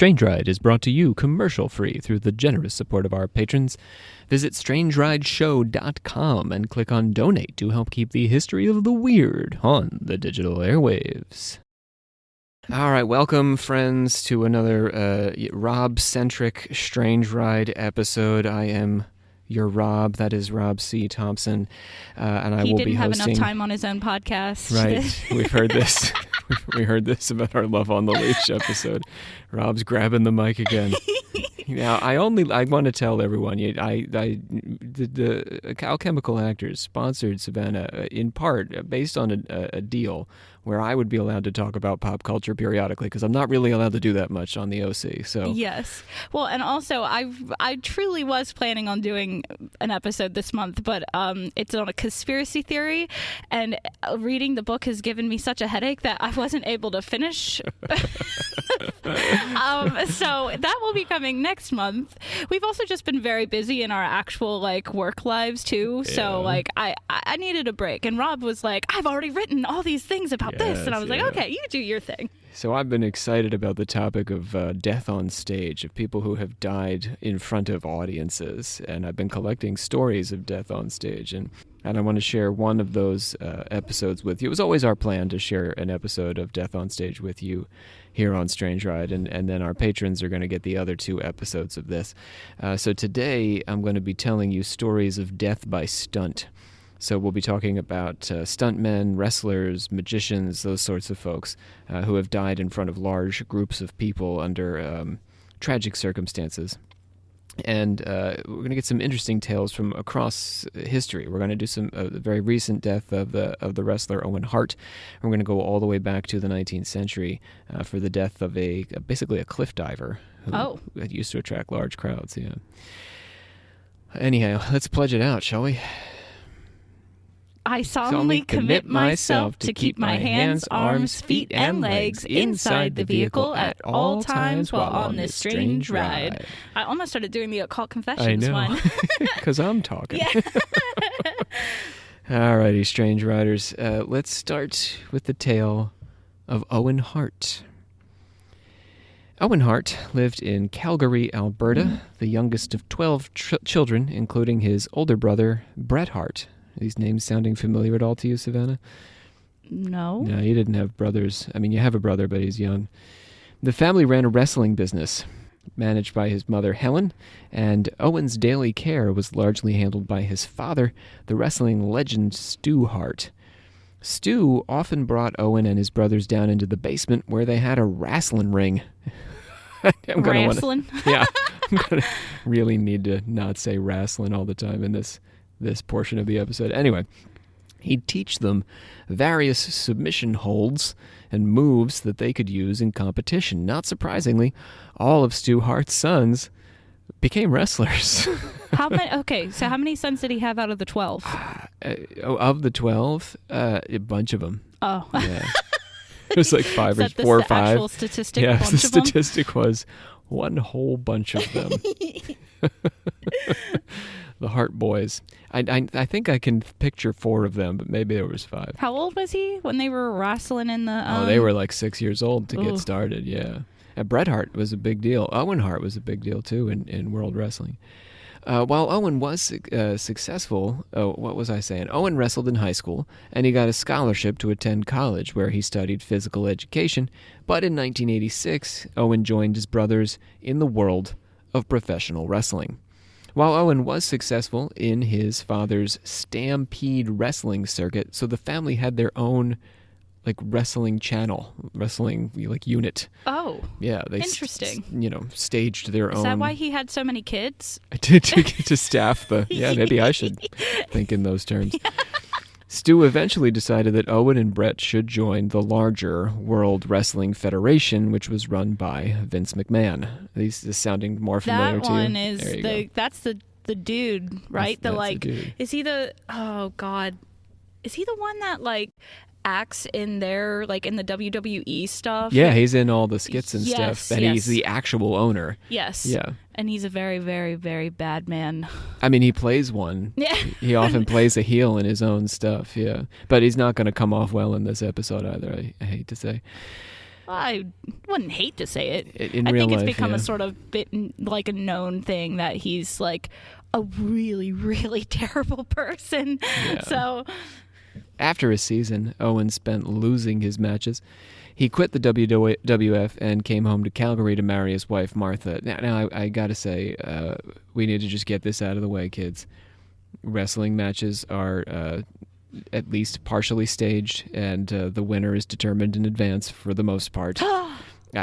Strange Ride is brought to you commercial-free through the generous support of our patrons. Visit strangerideshow.com and click on Donate to help keep the history of the weird on the digital airwaves. All right, welcome, friends, to another Rob-centric Strange Ride episode. I am your Rob. That is Rob C. Thompson, and I will be hosting. He didn't have enough time on his own podcast. Right, we've heard this. We heard this about our Love on the Leash episode. Rob's grabbing the mic again. Now, I want to tell everyone, the Alchemical Actors sponsored Savannah in part based on a deal where I would be allowed to talk about pop culture periodically, because I'm not really allowed to do that much on the OC. So yes, well, and also I truly was planning on doing an episode this month, but it's on a conspiracy theory, and reading the book has given me such a headache that I wasn't able to finish. So that will be coming next month. We've also just been very busy in our actual work lives too. Yeah. So I needed a break, and Rob was like, "I've already written all these things about this," and I was like, "Okay, you do your thing." So I've been excited about the topic of death on stage, of people who have died in front of audiences, and I've been collecting stories of death on stage, and I want to share one of those episodes with you. It was always our plan to share an episode of Death on Stage with you here on Strange Ride, and then our patrons are going to get the other 2 episodes of this. So today I'm going to be telling you stories of death by stunt. So we'll be talking about stuntmen, wrestlers, magicians, those sorts of folks who have died in front of large groups of people under tragic circumstances. And we're going to get some interesting tales from across history. We're going to do some the very recent death of the wrestler Owen Hart. We're going to go all the way back to the 19th century for the death of basically a cliff diver who used to attract large crowds. Yeah. Anyhow, let's pledge it out, shall we? I solemnly commit myself to keep my hands, arms, feet, and legs inside the vehicle at all times while on this strange ride. I almost started doing the occult confessions one. Because I'm talking. Yeah. All righty, strange riders. Let's start with the tale of Owen Hart. Owen Hart lived in Calgary, Alberta, the youngest of 12 children, including his older brother, Bret Hart. Are these names sounding familiar at all to you, Savannah? No. No, you didn't have brothers. I mean, you have a brother, but he's young. The family ran a wrestling business managed by his mother, Helen, and Owen's daily care was largely handled by his father, the wrestling legend Stu Hart. Stu often brought Owen and his brothers down into the basement where they had a wrestling ring. Wrestling? Yeah. I'm going to really need to not say wrestling all the time in this portion of the episode. Anyway, he'd teach them various submission holds and moves that they could use in competition. Not surprisingly, all of Stu Hart's sons became wrestlers. How many sons did he have out of the 12? Of the 12, a bunch of them. Oh. Yeah. It was like 4 or 5. Actual statistic? Yeah, the statistic was one whole bunch of them. The Hart boys. I think I can picture 4 of them, but maybe there was 5. How old was he when they were wrestling in the... they were like 6 years old to get started, yeah. Bret Hart was a big deal. Owen Hart was a big deal, too, in world wrestling. While Owen was successful, what was I saying? Owen wrestled in high school, and he got a scholarship to attend college, where he studied physical education. But in 1986, Owen joined his brothers in the world of professional wrestling. While Owen was successful in his father's Stampede wrestling circuit, so the family had their own wrestling channel, wrestling unit. Oh, yeah, they interesting. Staged their own. Is that why he had so many kids? to staff the. Yeah, maybe I should think in those terms. Yeah. Stu eventually decided that Owen and Bret should join the larger World Wrestling Federation, which was run by Vince McMahon. This is sounding more familiar to you. That one is that's the dude, right? That's the dude. Is he the? Oh God, is he the one that acts in their in the WWE stuff? Yeah, he's in all the skits and stuff. And he's the actual owner. Yes. Yeah. And he's a very, very, very bad man. I mean, he plays one. Yeah. He often plays a heel in his own stuff, yeah. But he's not going to come off well in this episode either, I hate to say. I wouldn't hate to say it. In I real think it's life, become yeah. a sort of bit like a known thing that he's like a really, really terrible person. Yeah. So after a season Owen spent losing his matches, he quit the WWF and came home to Calgary to marry his wife, Martha. Now I gotta say, we need to just get this out of the way, kids. Wrestling matches are at least partially staged, and the winner is determined in advance for the most part.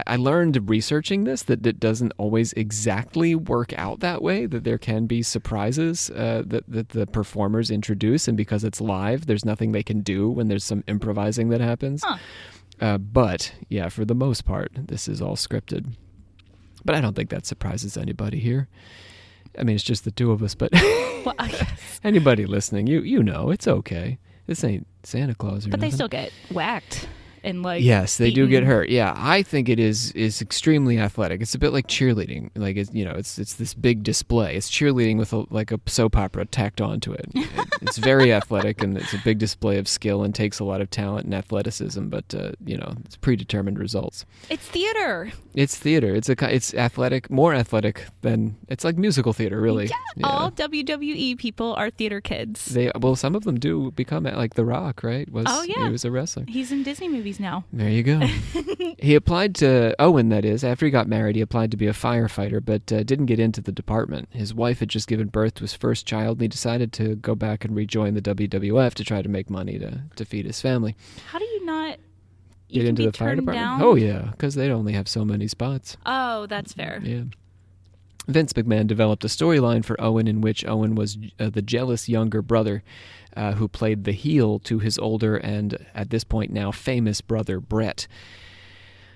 I learned researching this that it doesn't always exactly work out that way, that there can be surprises that the performers introduce, and because it's live, there's nothing they can do when there's some improvising that happens. But, yeah, for the most part, this is all scripted. But I don't think that surprises anybody here. I mean, it's just the two of us, but well, I guess. Anybody listening, you know, it's okay. This ain't Santa Claus or But nothing. they still get whacked. And like yes, they do beaten. get hurt. Yeah, I think it is extremely athletic. It's a bit like cheerleading. Like it's this big display. It's cheerleading with like a soap opera tacked onto it. It's very athletic, and it's a big display of skill and takes a lot of talent and athleticism. But it's predetermined results. It's theater. It's theater. It's athletic, more athletic than it's like musical theater, really. Yeah. All WWE people are theater kids. Some of them do become like The Rock, right? He was a wrestler. He's in Disney movies now. There you go. He applied to Owen, that is. After he got married, he applied to be a firefighter, but didn't get into the department. His wife had just given birth to his first child, and he decided to go back and rejoin the WWF to try to make money to feed his family. How do you not get into the fire department? Down? Oh, yeah, because they only have so many spots. Oh, that's fair. Yeah. Vince McMahon developed a storyline for Owen in which Owen was the jealous younger brother who played the heel to his older and, at this point now, famous brother, Bret.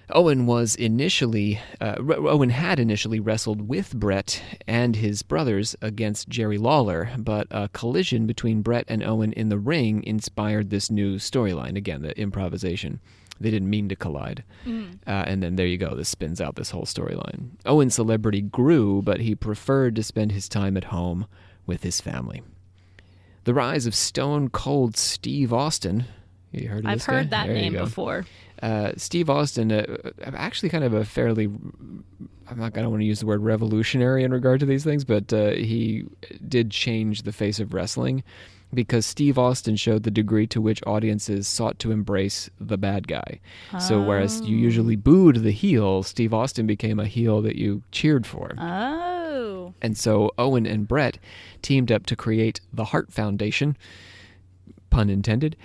Owen had initially wrestled with Bret and his brothers against Jerry Lawler, but a collision between Bret and Owen in the ring inspired this new storyline. Again, the improvisation. They didn't mean to collide. And then there you go. This spins out this whole storyline. Owen's celebrity grew, but he preferred to spend his time at home with his family. The rise of Stone Cold Steve Austin. You heard of I've this guy? heard that There you name go. before. Steve Austin, actually kind of a fairly, I don't want to use the word revolutionary in regard to these things, but he did change the face of wrestling because Steve Austin showed the degree to which audiences sought to embrace the bad guy. So whereas you usually booed the heel, Steve Austin became a heel that you cheered for. Oh. And so Owen and Bret teamed up to create the Hart Foundation, pun intended,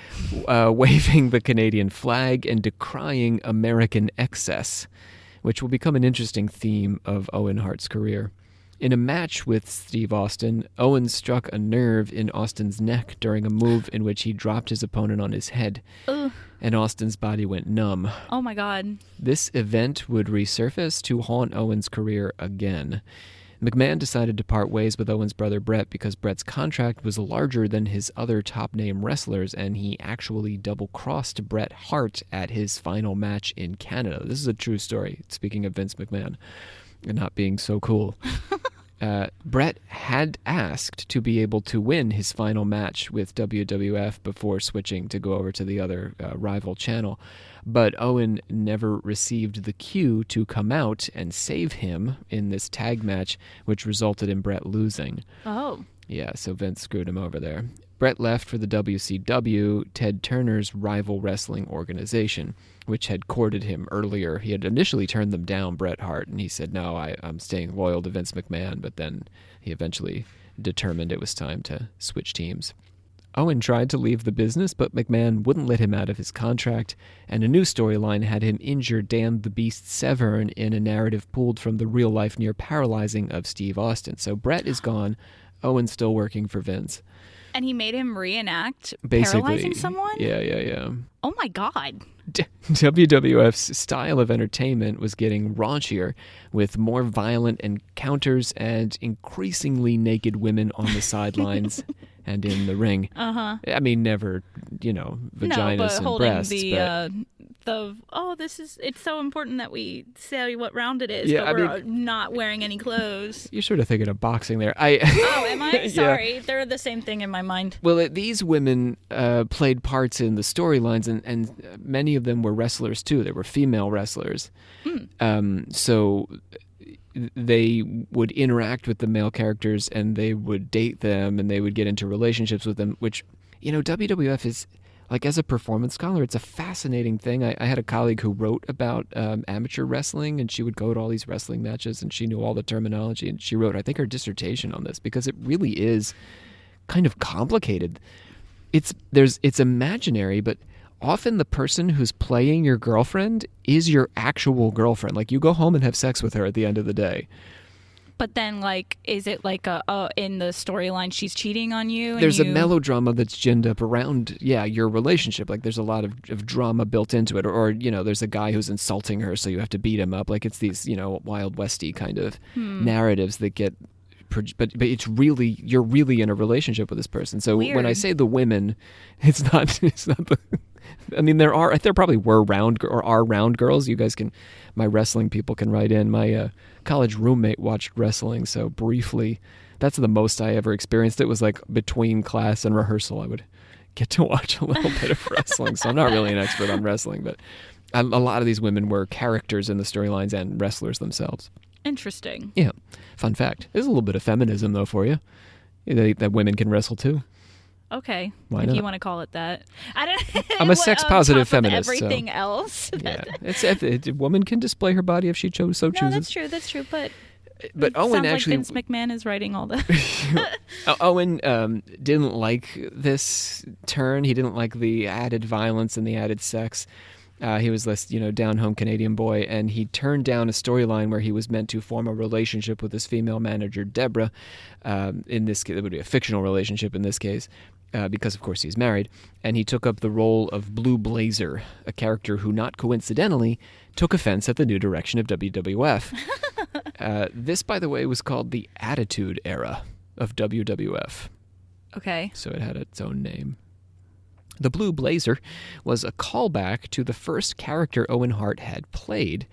waving the Canadian flag and decrying American excess, which will become an interesting theme of Owen Hart's career. In a match with Steve Austin, Owen struck a nerve in Austin's neck during a move in which he dropped his opponent on his head, and Austin's body went numb. Oh my God. This event would resurface to haunt Owen's career again. McMahon decided to part ways with Owen's brother Bret because Bret's contract was larger than his other top-name wrestlers, and he actually double-crossed Bret Hart at his final match in Canada. This is a true story, speaking of Vince McMahon and not being so cool. Bret had asked to be able to win his final match with WWF before switching to go over to the other rival channel, but Owen never received the cue to come out and save him in this tag match, which resulted in Bret losing. Oh. Yeah, so Vince screwed him over there. Bret left for the WCW, Ted Turner's rival wrestling organization, which had courted him earlier. He had initially turned them down, Bret Hart, and he said, no, I'm staying loyal to Vince McMahon, but then he eventually determined it was time to switch teams. Owen tried to leave the business, but McMahon wouldn't let him out of his contract, and a new storyline had him injure Dan the Beast Severn in a narrative pulled from the real-life near-paralyzing of Steve Austin. So Bret is gone, Owen's still working for Vince. And he made him reenact Basically, paralyzing someone? Yeah. Oh my God. WWF's style of entertainment was getting raunchier, with more violent encounters and increasingly naked women on the sidelines and in the ring. I mean, never, vaginas and holding breasts. It's so important that we say what round it is, Yeah, but we're not wearing any clothes. You're sort of thinking of boxing there. Am I? Sorry. Yeah. They're the same thing in my mind. Well, these women played parts in the storylines, and many of them were wrestlers, too. They were female wrestlers. So they would interact with the male characters, and they would date them, and they would get into relationships with them, which, WWF is, like, as a performance scholar, it's a fascinating thing. I had a colleague who wrote about amateur wrestling, and she would go to all these wrestling matches, and she knew all the terminology, and she wrote, I think, her dissertation on this, because it really is kind of complicated. It's imaginary, but often the person who's playing your girlfriend is your actual girlfriend. Like, you go home and have sex with her at the end of the day. But then, like, is it like in the storyline she's cheating on you? And there's a melodrama that's ginned up around, your relationship. Like, there's a lot of drama built into it. Or, there's a guy who's insulting her, so you have to beat him up. Like, it's these, Wild Westy kind of narratives that get... But it's really, you're really in a relationship with this person. So Weird. When I say the women, it's not the... I mean, there probably were round girls. You guys can, my wrestling people can write in. My college roommate watched wrestling, so briefly, that's the most I ever experienced. It was like between class and rehearsal, I would get to watch a little bit of wrestling. So I'm not really an expert on wrestling, but a lot of these women were characters in the storylines and wrestlers themselves. Interesting. Yeah. Fun fact. There's a little bit of feminism, though, for you. That women can wrestle, too. Okay, Why if not? you want to call it that. I'm a sex-positive feminist. Everything else. Yeah, a woman can display her body if she so chooses. No, that's true. But Owen sounds actually, like Vince McMahon is writing all the. Owen didn't like this turn. He didn't like the added violence and the added sex. He was this, down-home Canadian boy, and he turned down a storyline where he was meant to form a relationship with his female manager, Deborah. In this case, it would be a fictional relationship in this case, because, of course, he's married. And he took up the role of Blue Blazer, a character who, not coincidentally, took offense at the new direction of WWF. This, by the way, was called the Attitude Era of WWF. Okay. So it had its own name. The Blue Blazer was a callback to the first character Owen Hart had played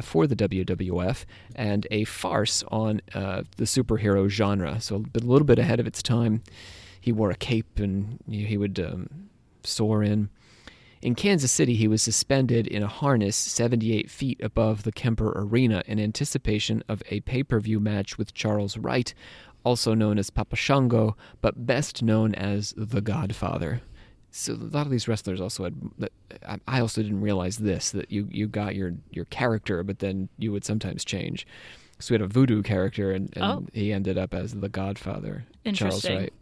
for the WWF, and a farce on the superhero genre. So a little bit ahead of its time. He wore a cape and he would soar in. In Kansas City, he was suspended in a harness 78 feet above the Kemper Arena in anticipation of a pay-per-view match with Charles Wright, also known as Papa Shango, but best known as the Godfather. So a lot of these wrestlers also had... I also didn't realize this, that you got your character, but then you would sometimes change. So we had a voodoo character, and he ended up as the Godfather. Charles Wright,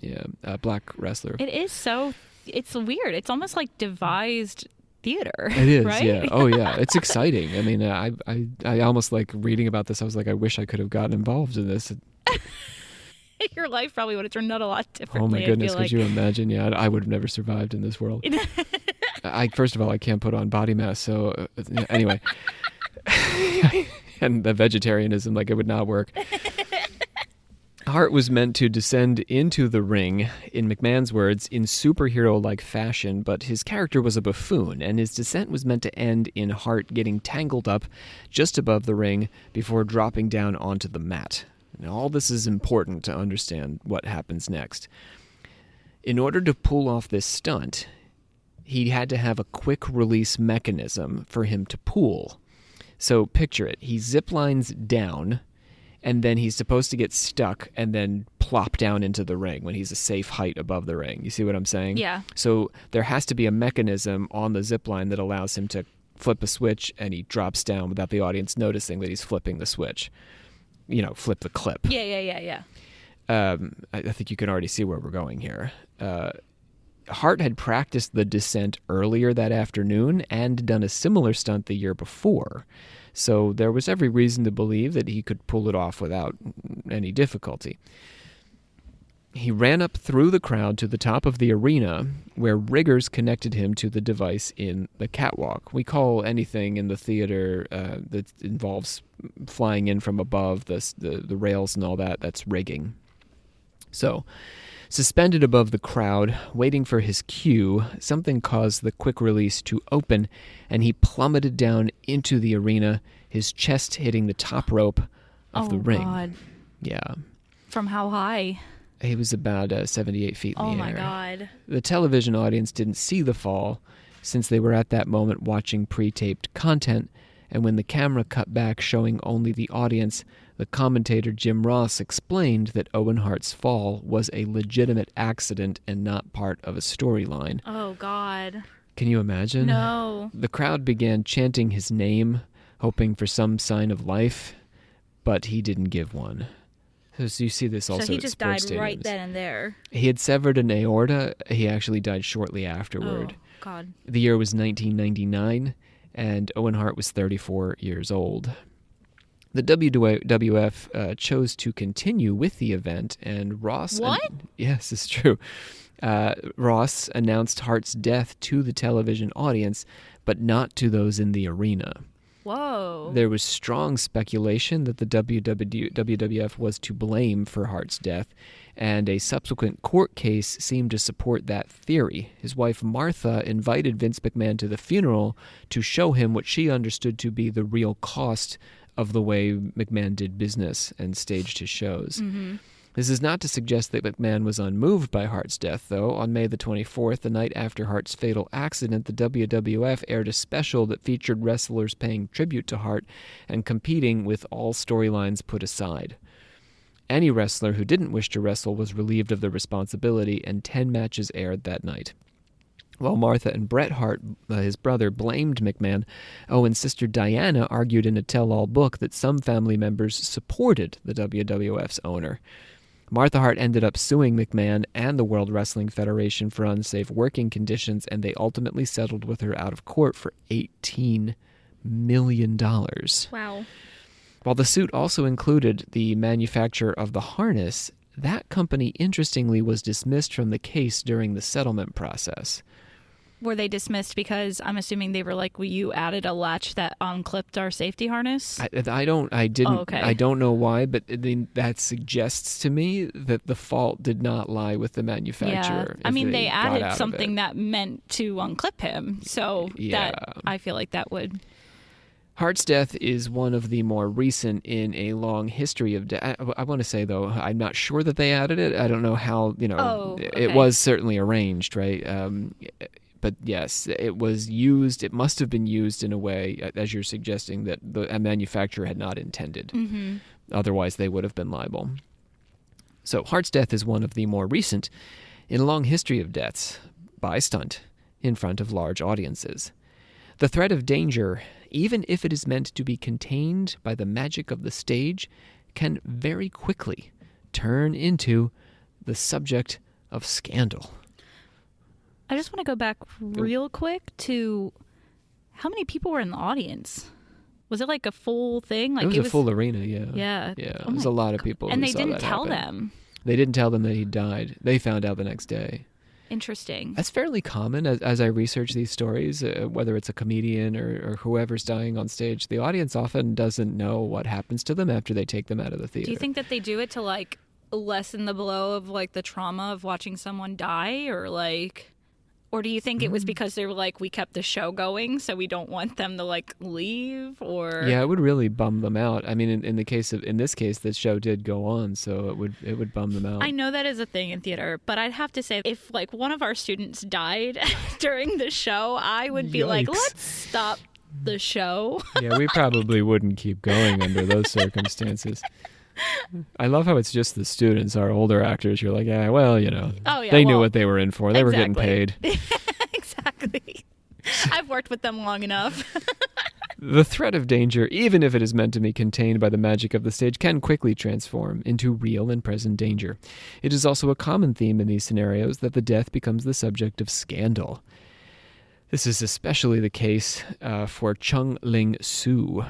a black wrestler. It is so... It's weird. It's almost like devised theater. It is, right? yeah. Oh, yeah. It's exciting. I mean, I almost like reading about this. I was like, I wish I could have gotten involved in this. Your life probably would have turned out a lot differently. Oh my goodness, could you imagine? Yeah, I would have never survived in this world. First of all, I can't put on body mass, so anyway. And the vegetarianism, like, it would not work. Hart was meant to descend into the ring, in McMahon's words, in superhero-like fashion, but his character was a buffoon, and his descent was meant to end in Hart getting tangled up just above the ring before dropping down onto the mat. Now, all this is important to understand what happens next. In order to pull off this stunt, he had to have a quick release mechanism for him to pull. So picture it. He ziplines down, and then he's supposed to get stuck and then plop down into the ring when he's a safe height above the ring. You see what I'm saying? Yeah. So there has to be a mechanism on the zipline that allows him to flip a switch, and he drops down without the audience noticing that he's flipping the switch. Flip the clip. Yeah. I think you can already see where we're going here. Hart had practiced the descent earlier that afternoon and done a similar stunt the year before. So there was every reason to believe that he could pull it off without any difficulty. He ran up through the crowd to the top of the arena, where riggers connected him to the device in the catwalk. We call anything in the theater that involves flying in from above, the rails and all that, that's rigging. So Suspended above the crowd, waiting for his cue, something caused the quick release to open, and he plummeted down into the arena, his chest hitting the top rope of the ring. God. Yeah. From how high? He was about 78 feet in the air. Oh, my God. The television audience didn't see the fall, since they were at that moment watching pre-taped content, and when the camera cut back showing only the audience, the commentator Jim Ross explained that Owen Hart's fall was a legitimate accident and not part of a storyline. Oh, God. Can you imagine? No. The crowd began chanting his name, hoping for some sign of life, but he didn't give one. So you see this also at sports stadiums. So he just died right then and there. He had severed an aorta. He actually died shortly afterward. Oh, God. The year was 1999, and Owen Hart was 34 years old. The WWF chose to continue with the event, and Ross... What? Yes, it's true. Ross announced Hart's death to the television audience, but not to those in the arena. Whoa. There was strong speculation that the WWF was to blame for Hart's death, and a subsequent court case seemed to support that theory. His wife Martha invited Vince McMahon to the funeral to show him what she understood to be the real cost of the way McMahon did business and staged his shows. Mm-hmm. This is not to suggest that McMahon was unmoved by Hart's death, though. On May the 24th, the night after Hart's fatal accident, the WWF aired a special that featured wrestlers paying tribute to Hart and competing with all storylines put aside. Any wrestler who didn't wish to wrestle was relieved of the responsibility, and 10 matches aired that night. While Martha and Bret Hart, his brother, blamed McMahon, Owen's sister Diana argued in a tell-all book that some family members supported the WWF's owner. Martha Hart ended up suing McMahon and the World Wrestling Federation for unsafe working conditions, and they ultimately settled with her out of court for $18 million. Wow. While the suit also included the manufacturer of the harness, that company, interestingly, was dismissed from the case during the settlement process. Were they dismissed because I'm assuming they were like, well, you added a latch that unclipped our safety harness? I didn't. Oh, okay. I don't know why, but that suggests to me that the fault did not lie with the manufacturer. Yeah. I mean, they added something that meant to unclip him, so that I feel like that would... Hart's death is one of the more recent in a long history of death. I want to say, though, I'm not sure that they added it. I don't know how, It was certainly arranged, right? But yes, it was used. It must have been used in a way, as you're suggesting, that a manufacturer had not intended. Mm-hmm. Otherwise, they would have been liable. So Hart's death is one of the more recent in a long history of deaths by stunt in front of large audiences. The threat of danger, even if it is meant to be contained by the magic of the stage, can very quickly turn into the subject of scandal. I just want to go back real quick to how many people were in the audience? Was it like a full thing? Like it was a full arena, yeah. Yeah. Yeah, it was a lot of people. And who they saw didn't that tell happen. them. They didn't tell them that he died. They found out the next day. Interesting. That's fairly common as I research these stories, whether it's a comedian or whoever's dying on stage. The audience often doesn't know what happens to them after they take them out of the theater. Do you think that they do it to like lessen the blow of like the trauma of watching someone die, or do you think it was because they were like, we kept the show going, so we don't want them to like leave? Or yeah, it would really bum them out. I mean, in this case, the show did go on, so it would bum them out. I know that is a thing in theater, but I'd have to say, if like one of our students died during the show, I would be like, let's stop the show. Yeah, we probably wouldn't keep going under those circumstances. I love how it's just the students, our older actors. You're like, yeah, well, they knew what they were in for. They were getting paid. Exactly. I've worked with them long enough. The threat of danger, even if it is meant to be contained by the magic of the stage, can quickly transform into real and present danger. It is also a common theme in these scenarios that the death becomes the subject of scandal. This is especially the case for Chung Ling Soo,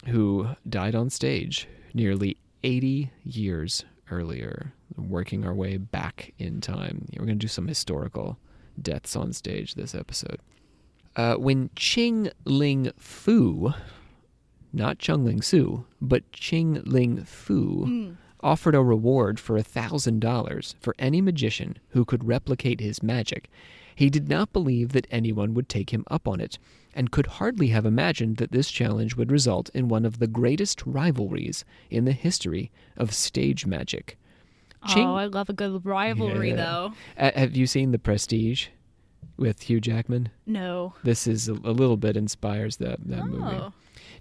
who died on stage nearly 80 years earlier, working our way back in time. We're going to do some historical deaths on stage this episode. When Ching Ling Fu, not Chung Ling Soo, but Ching Ling Fu, offered a reward for $1,000 for any magician who could replicate his magic. He did not believe that anyone would take him up on it, and could hardly have imagined that this challenge would result in one of the greatest rivalries in the history of stage magic. I love a good rivalry, though. Have you seen The Prestige with Hugh Jackman? No. This is a little bit inspires that movie.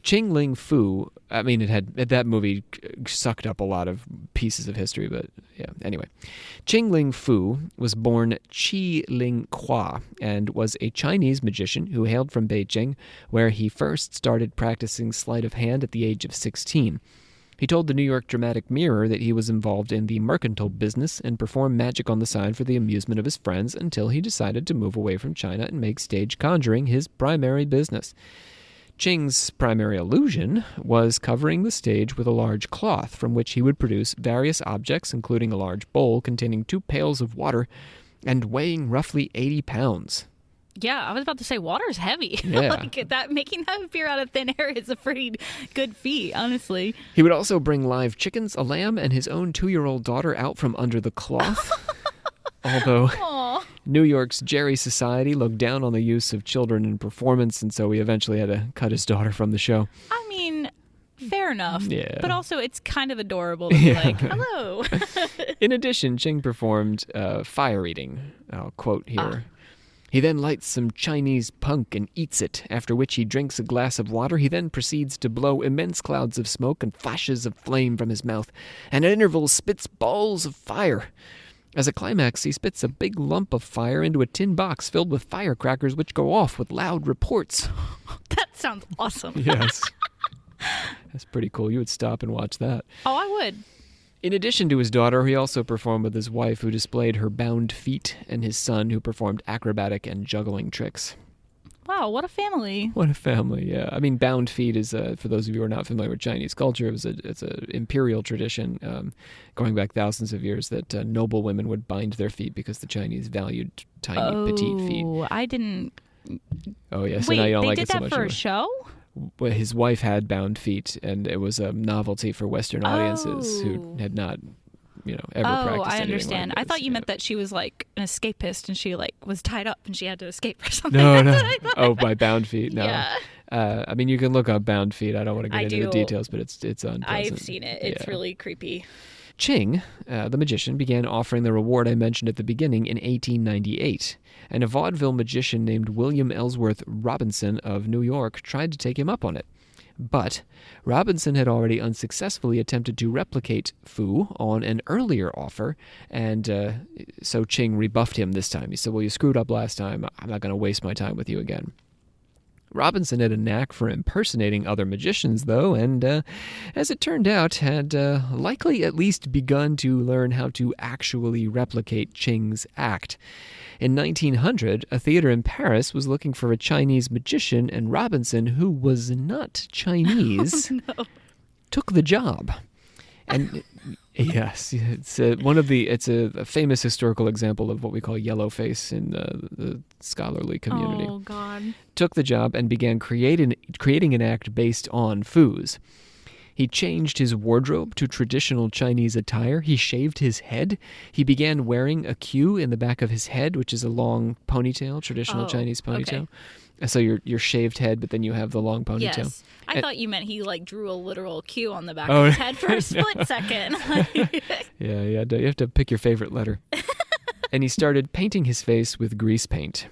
Ching Ling Fu, that movie sucked up a lot of pieces of history, but yeah, anyway. Ching Ling Fu was born Qi Ling Hua and was a Chinese magician who hailed from Beijing, where he first started practicing sleight of hand at the age of 16. He told the New York Dramatic Mirror that he was involved in the mercantile business and performed magic on the side for the amusement of his friends until he decided to move away from China and make stage conjuring his primary business. Ching's primary illusion was covering the stage with a large cloth from which he would produce various objects, including a large bowl containing 2 pails of water and weighing roughly 80 pounds. Yeah, I was about to say water's heavy. Yeah. Making that appear out of thin air is a pretty good feat, honestly. He would also bring live chickens, a lamb, and his own 2-year-old daughter out from under the cloth. Although Aww. New York's Jerry Society looked down on the use of children in performance, and so he eventually had to cut his daughter from the show. I mean, fair enough. Yeah. But also, it's kind of adorable to be like, hello. In addition, Ching performed fire eating. I'll quote here. He then lights some Chinese punk and eats it, after which he drinks a glass of water. He then proceeds to blow immense clouds of smoke and flashes of flame from his mouth, and at intervals spits balls of fire. As a climax, he spits a big lump of fire into a tin box filled with firecrackers which go off with loud reports. That sounds awesome. Yes. That's pretty cool. You would stop and watch that. Oh, I would. In addition to his daughter, he also performed with his wife, who displayed her bound feet, and his son, who performed acrobatic and juggling tricks. Wow, what a family. What a family, yeah. I mean, bound feet is, for those of you who are not familiar with Chinese culture, it's an imperial tradition going back thousands of years that noble women would bind their feet because the Chinese valued tiny, petite feet. Oh, I didn't... Oh, yeah, so Wait, now you don't they like did it so that much for anymore. a show? Well, his wife had bound feet, and it was a novelty for Western audiences who had not... ever practiced I anything understand. like I this. thought you meant that she was like an escapist and she like was tied up and she had to escape or something. No. Oh, by bound feet? No. Yeah. I mean, you can look up bound feet. I don't want to get into the details, but it's unpleasant. I've seen it. It's really creepy. Ching, the magician, began offering the reward I mentioned at the beginning in 1898, and a vaudeville magician named William Ellsworth Robinson of New York tried to take him up on it. But Robinson had already unsuccessfully attempted to replicate Fu on an earlier offer, and so Ching rebuffed him this time. He said, well, you screwed up last time. I'm not going to waste my time with you again. Robinson had a knack for impersonating other magicians, though, and as it turned out, had likely at least begun to learn how to actually replicate Ching's act. In 1900, a theater in Paris was looking for a Chinese magician, and Robinson, who was not Chinese, took the job. And yes, it's a famous historical example of what we call yellowface in the scholarly community. Oh, God. Took the job and began creating an act based on Fu's. He changed his wardrobe to traditional Chinese attire. He shaved his head. He began wearing a queue in the back of his head, which is a long ponytail, traditional Chinese ponytail. Okay. So your shaved head, but then you have the long ponytail. Yes. I thought you meant he like drew a literal Q on the back of his head for a split second. Yeah, you have to pick your favorite letter. And he started painting his face with grease paint.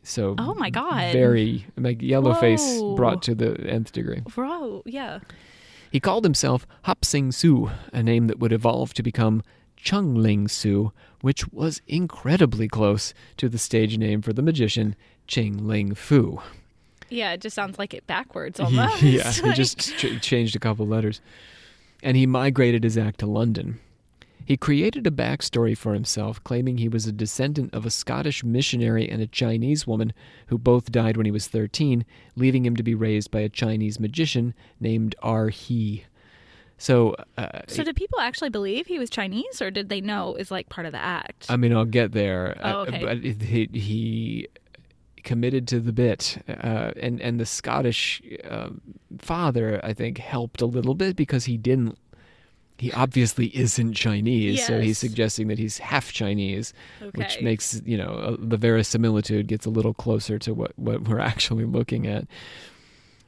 So oh my God. Very yellow face brought to the nth degree. Bro, yeah. He called himself Hop Sing Su, a name that would evolve to become Chung Ling Su, which was incredibly close to the stage name for the magician, Ching Ling Fu. Yeah, it just sounds like it backwards almost. Yeah, he just changed a couple letters. And he migrated his act to London. He created a backstory for himself, claiming he was a descendant of a Scottish missionary and a Chinese woman who both died when he was 13, leaving him to be raised by a Chinese magician named R. He. So did people actually believe he was Chinese, or did they know is like part of the act? I mean, I'll get there. Oh, okay. But he committed to the bit, and the Scottish father, I think, helped a little bit because he didn't he obviously isn't Chinese, so he's Yes. suggesting that he's half Chinese, which Okay. makes, the verisimilitude gets a little closer to what we're actually looking at.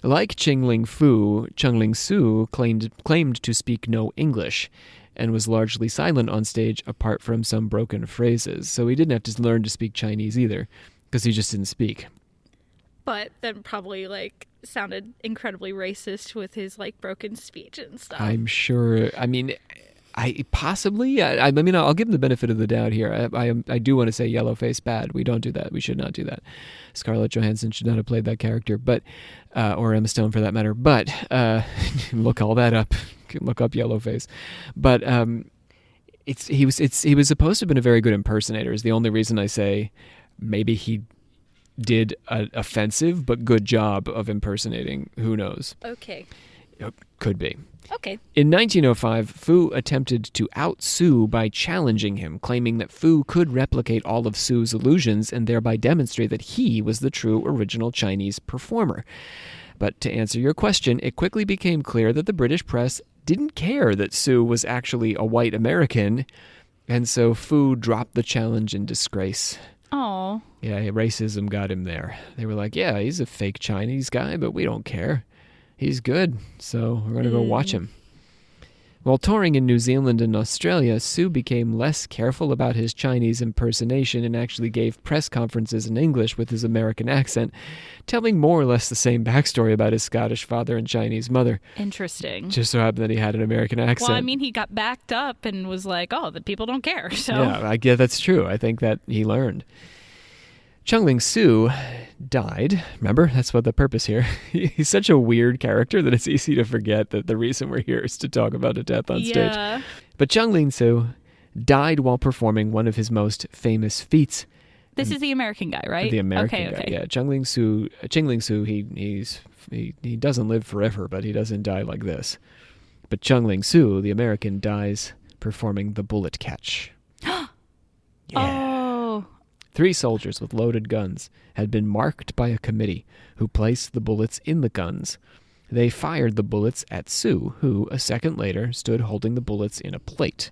Like Ching-Ling Su claimed to speak no English and was largely silent on stage apart from some broken phrases. So he didn't have to learn to speak Chinese either, because he just didn't speak. But then probably like sounded incredibly racist with his like broken speech and stuff. I'm sure. I mean, I'll give him the benefit of the doubt here. I do want to say Yellowface bad. We don't do that. We should not do that. Scarlett Johansson should not have played that character, but or Emma Stone for that matter. But look all that up. Look up Yellowface. But he was supposed to have been a very good impersonator. Is the only reason I say maybe he did an offensive but good job of impersonating. Who knows? Okay. Could be. Okay. In 1905, Fu attempted to out Su by challenging him, claiming that Fu could replicate all of Su's illusions and thereby demonstrate that he was the true original Chinese performer. But to answer your question, it quickly became clear that the British press didn't care that Su was actually a white American, and so Fu dropped the challenge in disgrace. Oh. Yeah, racism got him there. They were like, yeah, he's a fake Chinese guy, but we don't care. He's good, so we're going to go watch him. While touring in New Zealand and Australia, Su became less careful about his Chinese impersonation and actually gave press conferences in English with his American accent, telling more or less the same backstory about his Scottish father and Chinese mother. Interesting. Just so happened that he had an American accent. Well, I mean, he got backed up and was like, oh, the people don't care. So Yeah, I guess that's true. I think that he learned. Ching-Ling Su died. Remember, that's what the purpose here. He's such a weird character that it's easy to forget that the reason we're here is to talk about a death on stage. But Ching-Ling Su died while performing one of his most famous feats. This is the American guy, right? The American guy, okay. yeah. Ching-Ling Su, he doesn't live forever, but he doesn't die like this. But Ching-Ling Su, the American, dies performing the bullet catch. Yeah. Oh. 3 soldiers with loaded guns had been marked by a committee who placed the bullets in the guns. They fired the bullets at Su, who, a second later, stood holding the bullets in a plate.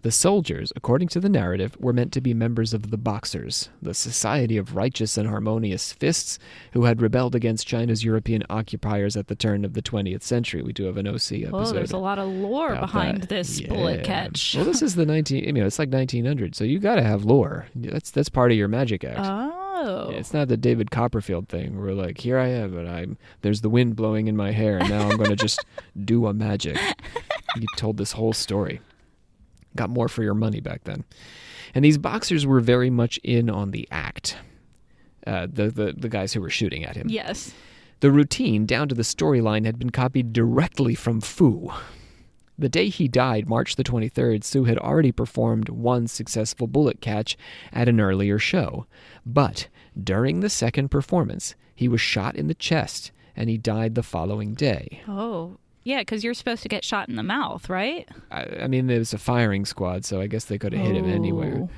The soldiers, according to the narrative, were meant to be members of the Boxers, the Society of Righteous and Harmonious Fists, who had rebelled against China's European occupiers at the turn of the 20th century. We do have an OC episode. Oh, there's a lot of lore behind this bullet catch. Well, this is it's like 1900, so you got to have lore. That's part of your magic act. Oh. It's not the David Copperfield thing where like, here I am, and there's the wind blowing in my hair, and now I'm going to just do a magic. You told this whole story. Got more for your money back then. And these boxers were very much in on the act. The guys who were shooting at him. Yes. The routine, down to the storyline, had been copied directly from Fu. The day he died, March the 23rd, Su had already performed one successful bullet catch at an earlier show. But during the second performance, he was shot in the chest, and he died the following day. Oh, yeah, because you're supposed to get shot in the mouth, right? I mean, there was a firing squad, so I guess they could have hit him anywhere.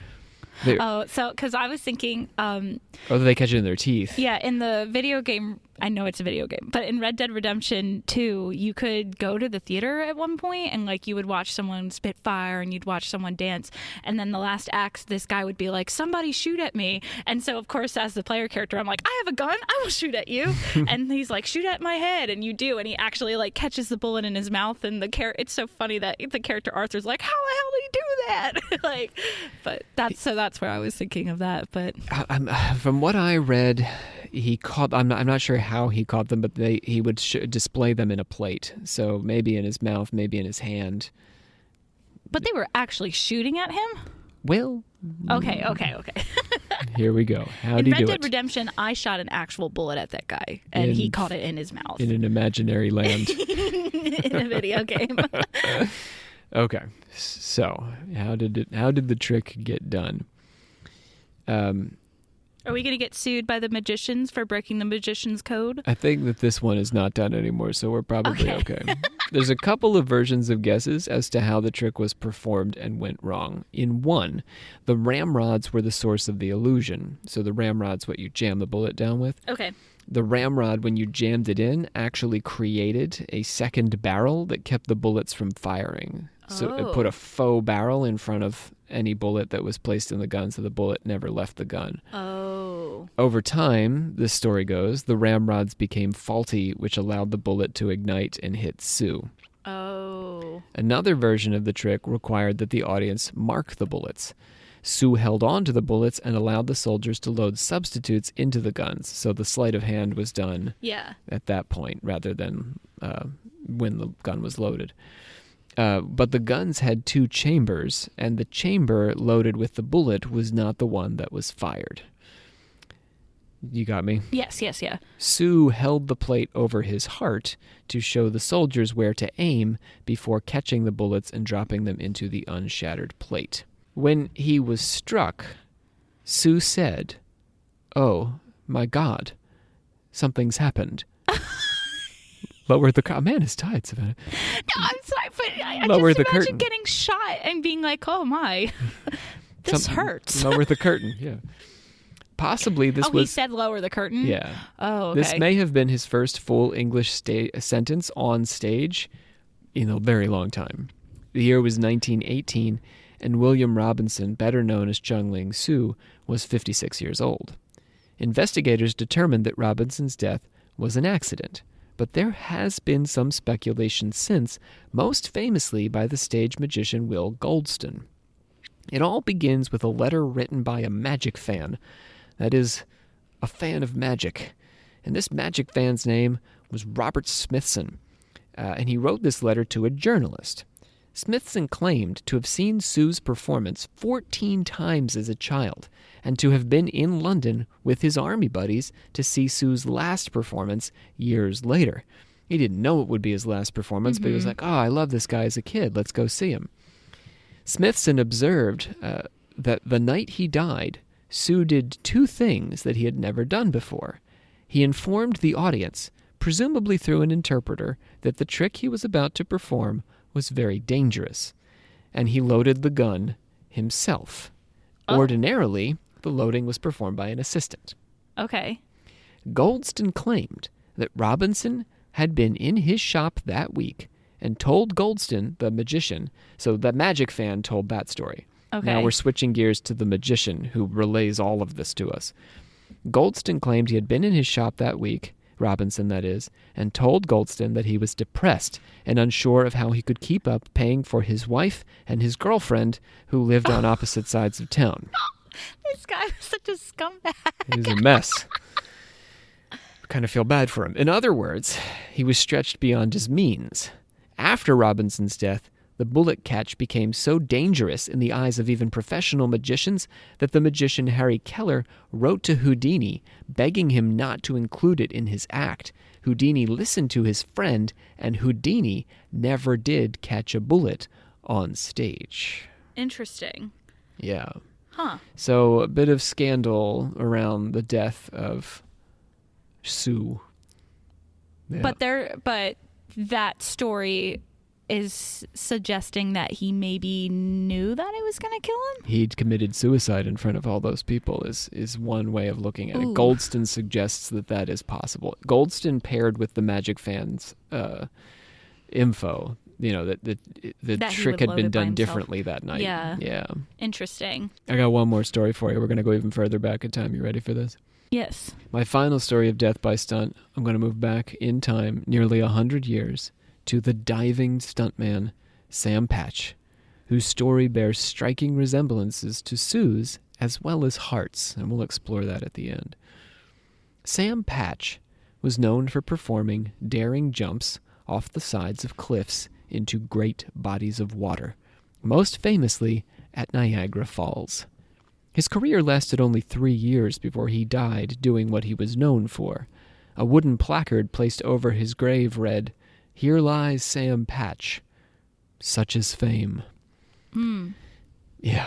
So because I was thinking... Or did they catch it in their teeth? Yeah, in the video game... I know it's a video game, but in Red Dead Redemption 2, you could go to the theater at one point and like you would watch someone spit fire and you'd watch someone dance, and then the last act, this guy would be like, somebody shoot at me. And so of course, as the player character, I'm like, I have a gun, I will shoot at you. And he's like, shoot at my head, and you do, and he actually like catches the bullet in his mouth, and it's so funny that the character Arthur's like, how the hell did he do that? Like, but that's where I was thinking of that. But from what I read, he caught. I'm not sure how he caught them, but he would display them in a plate. So maybe in his mouth, maybe in his hand. But they were actually shooting at him? Well. Okay. Here we go. How in do you Red do Dead it? Redemption, I shot an actual bullet at that guy, and he caught it in his mouth. In an imaginary land. In a video game. Okay. So how did the trick get done? Are we going to get sued by the magicians for breaking the magician's code? I think that this one is not done anymore, so we're probably okay. There's a couple of versions of guesses as to how the trick was performed and went wrong. In one, the ramrods were the source of the illusion. So the ramrod's what you jam the bullet down with. Okay. The ramrod, when you jammed it in, actually created a second barrel that kept the bullets from firing. So it put a faux barrel in front of any bullet that was placed in the gun, so the bullet never left the gun. Oh. Over time, this story goes, the ramrods became faulty, which allowed the bullet to ignite and hit Sue. Oh. Another version of the trick required that the audience mark the bullets. Sue held on to the bullets and allowed the soldiers to load substitutes into the guns, so the sleight of hand was done at that point rather than when the gun was loaded. But the guns had 2 chambers, and the chamber loaded with the bullet was not the one that was fired. You got me? Yes, yeah. Sue held the plate over his heart to show the soldiers where to aim before catching the bullets and dropping them into the unshattered plate. When he was struck, Sue said, "Oh, my God, something's happened." Lower the curtain. Man, it's tight, Savannah. No, I'm sorry, but I Lower just the imagine curtain. getting shot and being like, "Oh my, this hurts." Lower the curtain, yeah. Possibly this was... he said lower the curtain? Yeah. Oh, okay. This may have been his first full English sentence on stage in a very long time. The year was 1918, and William Robinson, better known as Chung Ling Soo, was 56 years old. Investigators determined that Robinson's death was an accident, but there has been some speculation since, most famously by the stage magician Will Goldston. It all begins with a letter written by a magic fan, that is, a fan of magic. And this magic fan's name was Robert Smithson, and he wrote this letter to a journalist. Smithson claimed to have seen Sue's performance 14 times as a child, and to have been in London with his army buddies to see Sue's last performance years later. He didn't know it would be his last performance, but he was like, "Oh, I love this guy as a kid. Let's go see him." Smithson observed that the night he died, Sue did 2 things that he had never done before. He informed the audience, presumably through an interpreter, that the trick he was about to perform was very dangerous, and he loaded the gun himself. Ordinarily, the loading was performed by an assistant. Okay. Goldston claimed that Robinson had been in his shop that week and told Goldston, the magician, so the magic fan told that story. Okay. Now we're switching gears to the magician who relays all of this to us. Goldston claimed he had been in his shop that week, Robinson that is, and told Goldston that he was depressed and unsure of how he could keep up paying for his wife and his girlfriend who lived on opposite sides of town. This guy was such a scumbag. He's a mess. Kind of feel bad for him. In other words, he was stretched beyond his means. After Robinson's death, the bullet catch became so dangerous in the eyes of even professional magicians that the magician Harry Keller wrote to Houdini, begging him not to include it in his act. Houdini listened to his friend, and Houdini never did catch a bullet on stage. Interesting. Yeah. Huh. So a bit of scandal around the death of Sue. Yeah. But that story is suggesting that he maybe knew that it was going to kill him? He'd committed suicide in front of all those people is one way of looking at it. Ooh. Goldston suggests that is possible. Goldston paired with the magic fans info, that the trick had been done differently that night. Yeah. Interesting. I got one more story for you. We're going to go even further back in time. You ready for this? Yes. My final story of death by stunt, I'm going to move back in time nearly 100 years to the diving stuntman Sam Patch, whose story bears striking resemblances to Sue's as well as Hart's, and we'll explore that at the end. Sam Patch was known for performing daring jumps off the sides of cliffs into great bodies of water, most famously at Niagara Falls. His career lasted only 3 years before he died doing what he was known for. A wooden placard placed over his grave read, "Here lies Sam Patch. Such is fame." Yeah.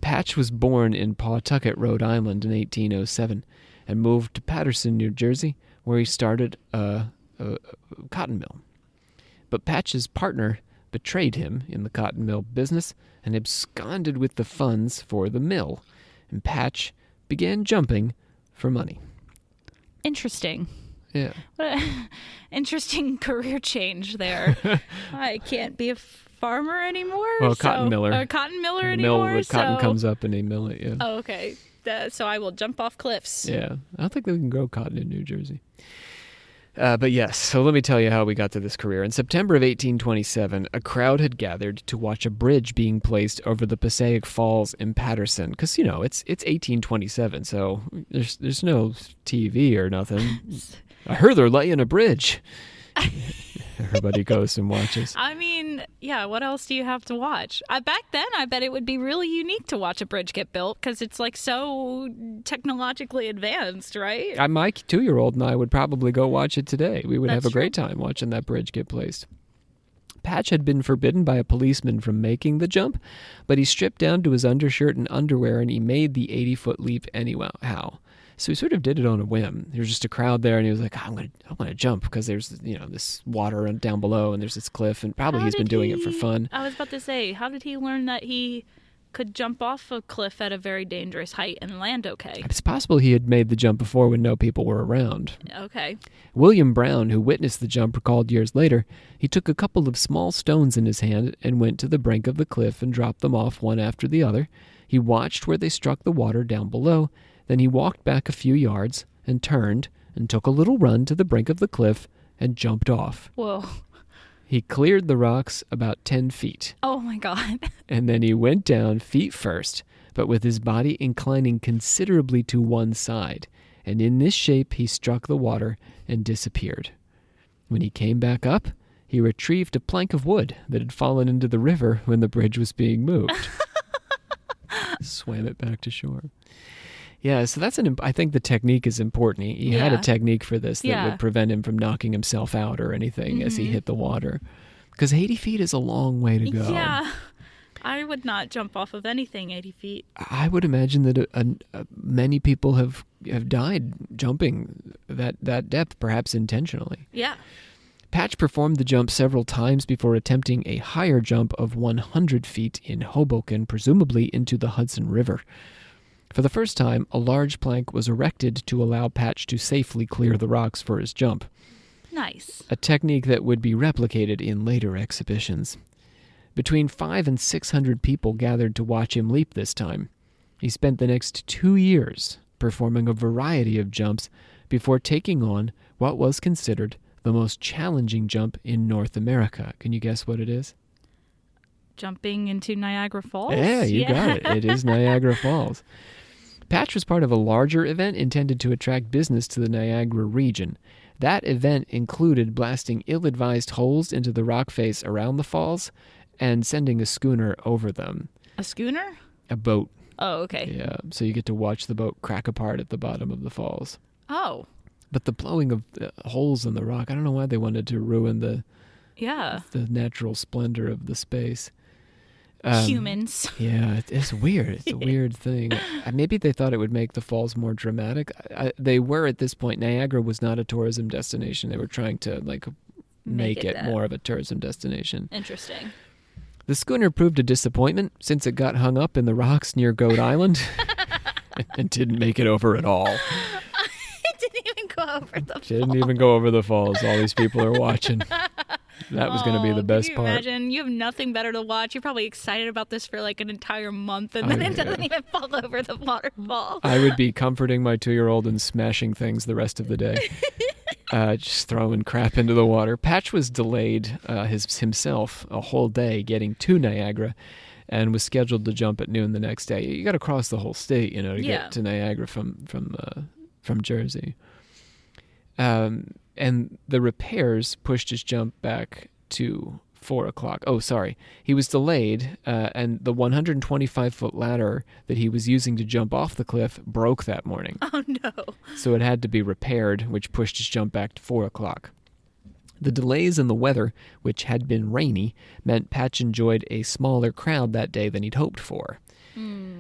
Patch was born in Pawtucket, Rhode Island in 1807 and moved to Paterson, New Jersey, where he started a cotton mill. But Patch's partner betrayed him in the cotton mill business and absconded with the funds for the mill, and Patch began jumping for money. Interesting. Yeah. What a interesting career change there. I can't be a farmer anymore. Well, cotton miller. Or cotton miller anymore. The cotton comes up and they mill it, yeah. Oh, okay. So I will jump off cliffs. Yeah. I don't think they can grow cotton in New Jersey. But yes, so let me tell you how we got to this career. In September of 1827, a crowd had gathered to watch a bridge being placed over the Passaic Falls in Paterson. Because, it's 1827, so there's no TV or nothing. I heard they're laying a bridge. Everybody goes and watches. I mean, yeah, what else do you have to watch? Back then, I bet it would be really unique to watch a bridge get built because it's like so technologically advanced, right? My 2-year-old and I would probably go watch it today. We would That's have a great time watching that bridge get placed. Patch had been forbidden by a policeman from making the jump, but he stripped down to his undershirt and underwear and he made the 80-foot leap anyhow. How? So he sort of did it on a whim. There was just a crowd there, and he was like, I'm gonna jump because there's this water down below, and there's this cliff, and probably he's been doing it for fun. I was about to say, how did he learn that he could jump off a cliff at a very dangerous height and land okay? It's possible he had made the jump before when no people were around. Okay. William Brown, who witnessed the jump, recalled years later, he took a couple of small stones in his hand and went to the brink of the cliff and dropped them off one after the other. He watched where they struck the water down below. Then he walked back a few yards and turned and took a little run to the brink of the cliff and jumped off. Whoa. He cleared the rocks about 10 feet. Oh, my God. And then he went down feet first, but with his body inclining considerably to one side. And in this shape, he struck the water and disappeared. When he came back up, he retrieved a plank of wood that had fallen into the river when the bridge was being moved. Swam it back to shore. Yeah, so I think the technique is important. He had a technique for this that would prevent him from knocking himself out or anything as he hit the water. Because 80 feet is a long way to go. Yeah, I would not jump off of anything 80 feet. I would imagine that many people have died jumping that depth, perhaps intentionally. Yeah. Patch performed the jump several times before attempting a higher jump of 100 feet in Hoboken, presumably into the Hudson River. For the first time, a large plank was erected to allow Patch to safely clear the rocks for his jump. Nice. A technique that would be replicated in later exhibitions. Between 500 and 600 people gathered to watch him leap this time. He spent the next 2 years performing a variety of jumps before taking on what was considered the most challenging jump in North America. Can you guess what it is? Jumping into Niagara Falls? Yeah, you got it. It is Niagara Falls. Patch was part of a larger event intended to attract business to the Niagara region. That event included blasting ill-advised holes into the rock face around the falls and sending a schooner over them. A schooner? A boat. Oh, okay. Yeah, so you get to watch the boat crack apart at the bottom of the falls. Oh. But the blowing of holes in the rock, I don't know why they wanted to ruin the natural splendor of the space. Humans. Yeah, it's weird. It's a weird thing. Maybe they thought it would make the falls more dramatic. They were at this point. Niagara was not a tourism destination. They were trying to make it more of a tourism destination. Interesting. The schooner proved a disappointment since it got hung up in the rocks near Goat Island and didn't make it over at all. It didn't even go over the falls. Didn't even go over the falls. All these people are watching. That was going to be the best part. Imagine you have nothing better to watch. You're probably excited about this for like an entire month, and then it doesn't even fall over the waterfall. I would be comforting my 2-year-old and smashing things the rest of the day, just throwing crap into the water. Patch was delayed himself a whole day getting to Niagara, and was scheduled to jump at noon the next day. You got to cross the whole state, to get to Niagara from Jersey. And the repairs pushed his jump back to 4 o'clock. Oh, sorry. He was delayed, and the 125-foot ladder that he was using to jump off the cliff broke that morning. Oh, no. So it had to be repaired, which pushed his jump back to 4 o'clock. The delays in the weather, which had been rainy, meant Patch enjoyed a smaller crowd that day than he'd hoped for.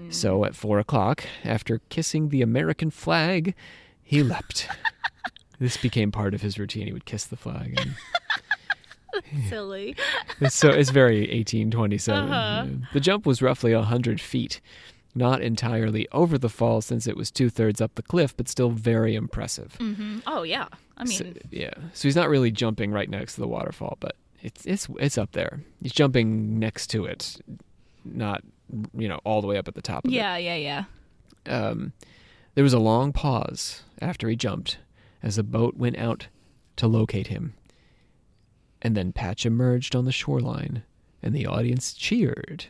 So at 4 o'clock, after kissing the American flag, he leapt. This became part of his routine. He would kiss the flag. Silly. It's very 1827. The jump was roughly 100 feet. Not entirely over the fall since it was 2/3 up the cliff, but still very impressive. Mm-hmm. Oh, yeah. I mean... So he's not really jumping right next to the waterfall, but it's up there. He's jumping next to it, not, all the way up at the top of it. Yeah. There was a long pause after he jumped as a boat went out to locate him. And then Patch emerged on the shoreline, and the audience cheered.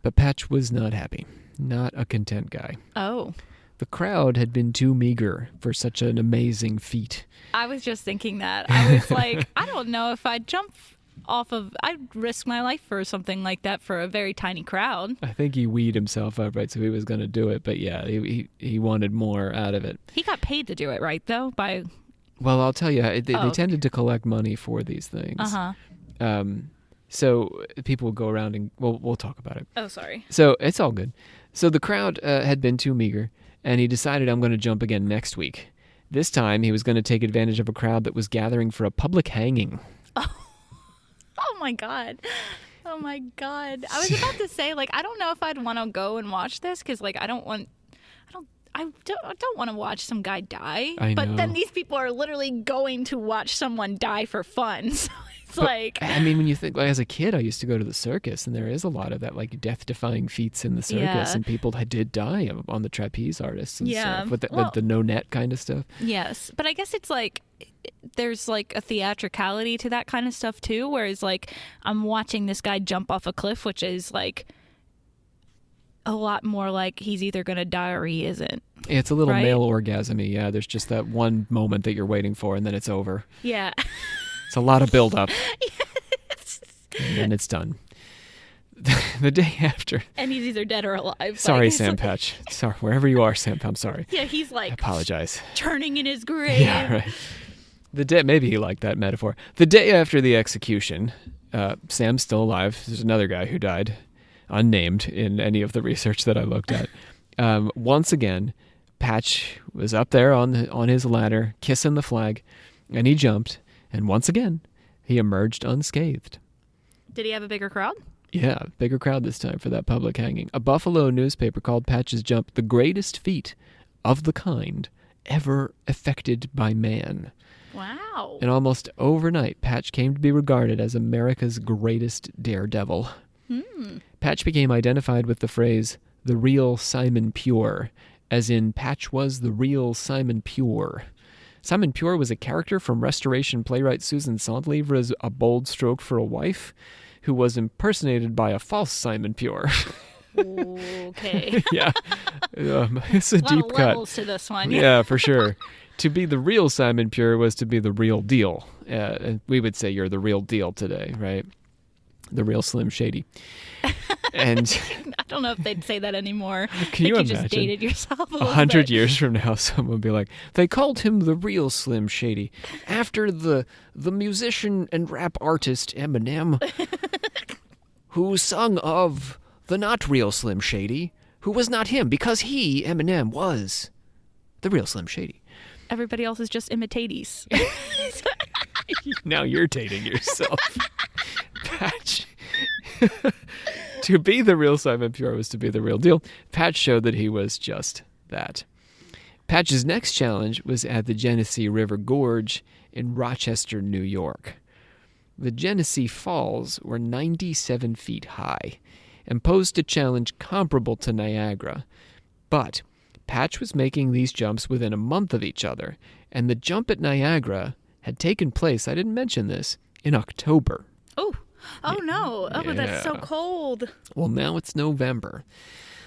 But Patch was not happy. Not a content guy. Oh. The crowd had been too meager for such an amazing feat. I was just thinking that. I was like, I don't know if I'd jump I'd risk my life for something like that for a very tiny crowd. I think he weed himself up, right? So he was going to do it, but yeah, he wanted more out of it. He got paid to do it, right, though? Well, I'll tell you, they tended to collect money for these things. Uh-huh. So people would go around and we'll talk about it. Oh, sorry. So it's all good. So the crowd had been too meager, and he decided, I'm going to jump again next week. This time, he was going to take advantage of a crowd that was gathering for a public hanging. Oh my God. I was about to say, I don't know if I'd want to go and watch this because, I don't want to watch some guy die. But then these people are literally going to watch someone die for fun. So it's I mean, when you think, as a kid, I used to go to the circus, and there is a lot of that, death-defying feats in the circus, and people did die on the trapeze artists and stuff, with the no-net kind of stuff. Yes, but I guess it's there's a theatricality to that kind of stuff too, whereas I'm watching this guy jump off a cliff, which is a lot more he's either gonna die or he isn't. Yeah, it's a little male orgasm-y. Yeah, there's just that one moment that you're waiting for, and then it's over. Yeah. It's a lot of build-up. Yes. And then it's done. The day after. And he's either dead or alive. Sorry, Sam Patch. Sorry, wherever you are, Sam. I'm sorry. Yeah, he's I apologize. turning in his grave. Yeah, right. Maybe he liked that metaphor. The day after the execution, Sam's still alive. There's another guy who died, unnamed in any of the research that I looked at. Once again, Patch was up there on his ladder, kissing the flag, and he jumped. And once again, he emerged unscathed. Did he have a bigger crowd? Yeah, bigger crowd this time for that public hanging. A Buffalo newspaper called Patch's jump the greatest feat of the kind ever effected by man. Wow. And almost overnight, Patch came to be regarded as America's greatest daredevil. Patch became identified with the phrase, the real Simon Pure, as in Patch was the real Simon Pure. Simon Pure was a character from Restoration playwright Susan Sontlever's A Bold Stroke for a Wife, who was impersonated by a false Simon Pure. Okay. Yeah. It's a deep cut. A lot of levels to this one. Yeah, for sure. To be the real Simon Pure was to be the real deal. And we would say you're the real deal today, right? The real Slim Shady. And I don't know if they'd say that anymore. Can you imagine? You just dated yourself 100 years from now, someone would be like, they called him the real Slim Shady after the musician and rap artist Eminem, who sung of the not real Slim Shady, who was not him, because he, Eminem, was the real Slim Shady. Everybody else is just imitatees. Now you're dating yourself. Patch. To be the real Simon Pure was to be the real deal. Patch showed that he was just that. Patch's next challenge was at the Genesee River Gorge in Rochester, New York. The Genesee Falls were 97 feet high and posed a challenge comparable to Niagara. But Patch was making these jumps within a month of each other, and the jump at Niagara had taken place, I didn't mention this, in October. Oh, no. Oh, but that's so cold. Well, now it's November.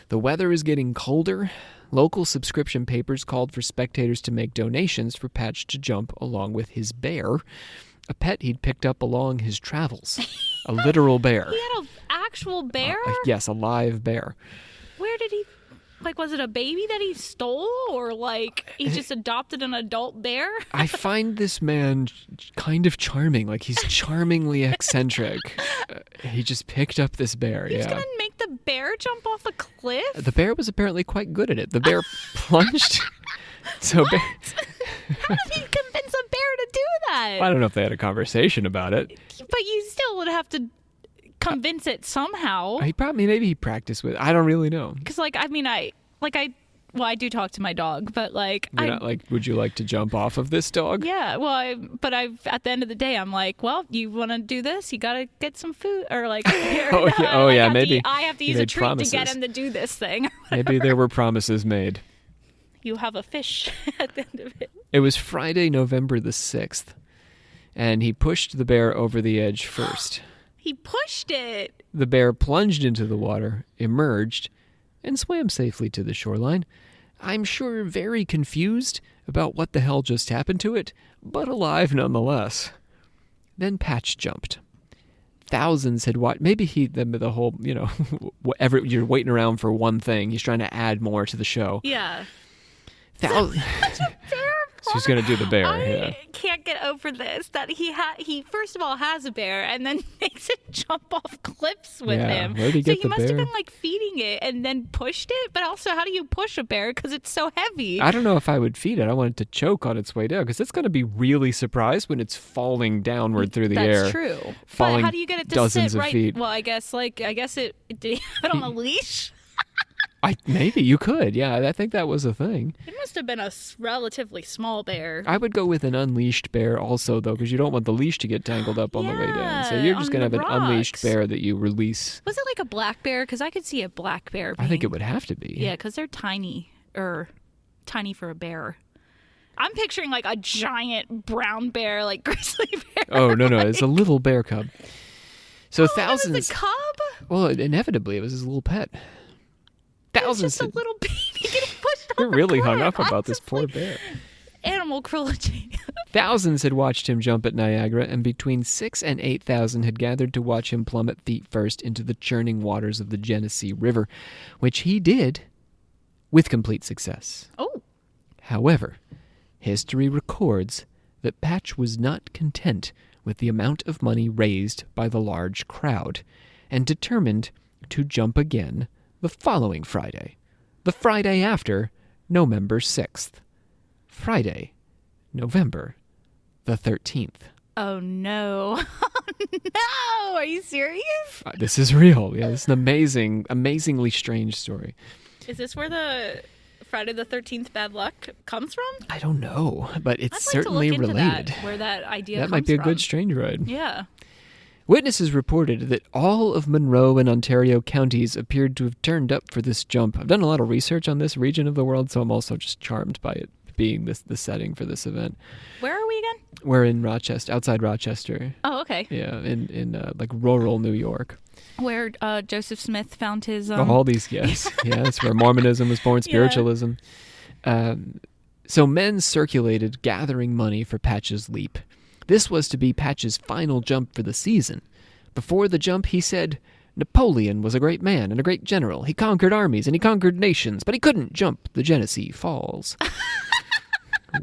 The weather is getting colder. Local subscription papers called for spectators to make donations for Patch to jump along with his bear, a pet he'd picked up along his travels. A literal bear. He had an actual bear? Yes, a live bear. Where did he... was it a baby that he stole? Or, he just adopted an adult bear? I find this man kind of charming. He's charmingly eccentric. He just picked up this bear, He's going to make the bear jump off a cliff? The bear was apparently quite good at it. The bear plunged... So what? How did he convince a bear to do that? I don't know if they had a conversation about it. But you still would have to convince it somehow. Maybe he practiced with it. I don't really know. Because, I do talk to my dog, but You're not like, would you like to jump off of this dog? Yeah, well, at the end of the day, I'm like, well, you want to do this? You got to get some food, or like, maybe I have to use a treat to get him to do this thing. Maybe there were promises made. You have a fish at the end of it. It was Friday, November the 6th, and he pushed the bear over the edge first. He pushed it. The bear plunged into the water, emerged, and swam safely to the shoreline. I'm sure very confused about what the hell just happened to it, but alive nonetheless. Then Patch jumped. Thousands had watched. Maybe the whole, you're waiting around for one thing. He's trying to add more to the show. Yeah. Thousands. So he's going to do the bear. I can't get over this, that he first of all has a bear and then makes it jump off cliffs with him. Where'd he get the bear? So he must have been feeding it and then pushed it. But also, how do you push a bear? Because it's so heavy. I don't know if I would feed it. I want it to choke on its way down because it's going to be really surprised when it's falling downward through the air. That's true. Falling but how do you get it to dozens sit right? Of feet. Well, I guess it did he have it on a leash? Maybe you could. Yeah, I think that was a thing. It must have been a relatively small bear. I would go with an unleashed bear also, though, because you don't want the leash to get tangled up on the way down. So you're just going to have an unleashed bear that you release. Was it like a black bear? Because I could see a black bear being... I think it would have to be. Yeah, because they're tiny for a bear. I'm picturing a giant brown bear, grizzly bear. Oh, no, it's a little bear cub. So thousands... It was a cub? Well, inevitably, it was his little pet. Thousands. It's just a little baby getting pushed on You're really the hung up about this poor bear. Animal cruelty. Thousands had watched him jump at Niagara, and between 6,000 and 8,000 had gathered to watch him plummet feet first into the churning waters of the Genesee River, which he did with complete success. Oh. However, history records that Patch was not content with the amount of money raised by the large crowd, and determined to jump again the following Friday, the Friday after November 6th. Friday, November the 13th. Oh, no. No! Are you serious? This is real. Yeah, this is an amazingly strange story. Is this where the Friday the 13th bad luck comes from? I don't know, but it's I'd certainly like to look into related. Where that idea that comes might be a from. good strange ride. Yeah. Witnesses reported that all of Monroe and Ontario counties appeared to have turned up for this jump. I've done a lot of research on this region of the world, so I'm also just charmed by it being the setting for this event. Where are we again? We're in Rochester, outside Rochester. Oh, okay. Yeah, in rural New York. Where Joseph Smith found his... all these, yes. Yeah, that's where Mormonism was born, spiritualism. Yeah. So men circulated gathering money for Patch's leap. This was to be Patch's final jump for the season. Before the jump, he said, Napoleon was a great man and a great general. He conquered armies and he conquered nations, but he couldn't jump the Genesee Falls.